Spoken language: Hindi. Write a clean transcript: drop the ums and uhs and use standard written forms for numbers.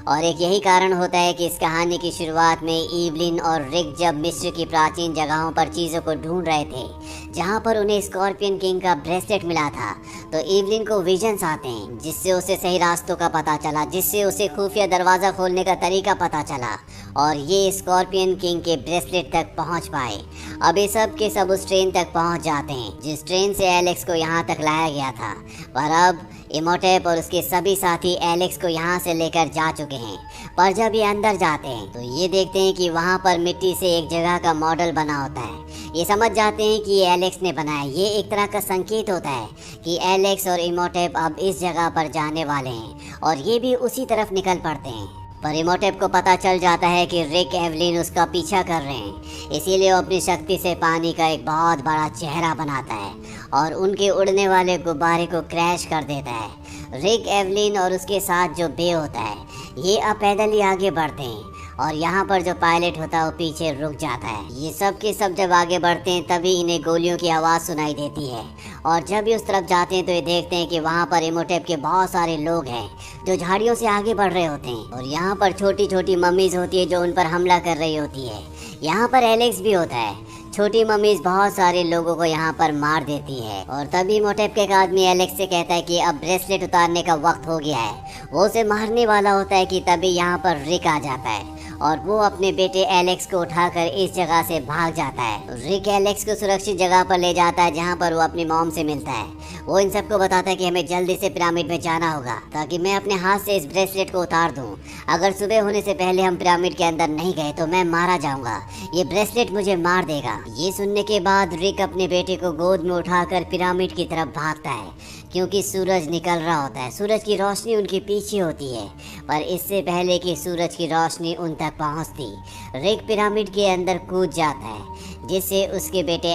और एक यही कारण होता है कि इस कहानी की शुरुआत में ईवलिन और रिक जब मिस्र की प्राचीन जगहों पर चीज़ों को ढूंढ रहे थे जहां पर उन्हें स्कॉर्पियन किंग का ब्रेसलेट मिला था, तो ईवलिन को विजन्स आते हैं जिससे उसे सही रास्तों का पता चला, जिससे उसे खुफिया दरवाज़ा खोलने का तरीका पता चला और ये स्कॉर्पियन किंग के ब्रेसलेट तक पहुंच पाए। अब ये सब के सब उस ट्रेन तक पहुंच जाते हैं जिस ट्रेन से एलेक्स को यहाँ तक लाया गया था, पर अब इमोटेप और उसके सभी साथी एलेक्स को यहाँ से लेकर जा चुके हैं। पर जब ये अंदर जाते हैं तो ये देखते हैं कि वहाँ पर मिट्टी से एक जगह का मॉडल बना होता है। ये समझ जाते हैं कि ये एलेक्स ने बनाया। ये एक तरह का संकेत होता है कि एलेक्स और इमोटेप अब इस जगह पर जाने वाले हैं और ये भी उसी तरफ निकल पड़ते हैं। पर इमोटेप को पता चल जाता है कि रिक एवलिन उसका पीछा कर रहे हैं, इसीलिए वो अपनी शक्ति से पानी का एक बहुत बड़ा चेहरा बनाता है और उनके उड़ने वाले गुब्बारे को क्रैश कर देता है। रिक एवलिन और उसके साथ जो बे होता है ये अब पैदल ही आगे बढ़ते हैं और यहाँ पर जो पायलट होता है वो पीछे रुक जाता है। ये सब के सब जब आगे बढ़ते हैं तभी इन्हें गोलियों की आवाज़ सुनाई देती है और जब ये उस तरफ जाते हैं तो ये देखते हैं कि वहाँ पर इमोटेप के बहुत सारे लोग हैं जो झाड़ियों से आगे बढ़ रहे होते हैं और यहाँ पर छोटी छोटी मम्मीज होती है जो उन पर हमला कर रही होती है। यहाँ पर एलेक्स भी होता है। छोटी मम्मीज बहुत सारे लोगों को यहाँ पर मार देती है और तभी इमोटेप के एक आदमी एलेक्स से कहता है कि अब ब्रेसलेट उतारने का वक्त हो गया है। वो उसे मारने वाला होता है कि तभी यहाँ पर रिक आ जाता है और वो अपने बेटे एलेक्स को उठाकर इस जगह से भाग जाता है। रिक एलेक्स को सुरक्षित जगह पर ले जाता है जहाँ पर वो अपनी मॉम से मिलता है। वो इन सबको बताता है कि हमें जल्दी से पिरामिड में जाना होगा ताकि मैं अपने हाथ से इस ब्रेसलेट को उतार दूं। अगर सुबह होने से पहले हम पिरामिड के अंदर नहीं गए तो मैं मारा जाऊंगा। ये ब्रेसलेट मुझे मार देगा। ये सुनने के बाद रिक अपने बेटे को गोद में उठाकर पिरामिड की तरफ भागता है क्योंकि सूरज निकल रहा होता है। सूरज की रोशनी उनके पीछे होती है, पर इससे पहले कि सूरज की रोशनी उन तक पहुंचती, रिक पिरामिड के अंदर कूद जाता है जिससे उसके बेटे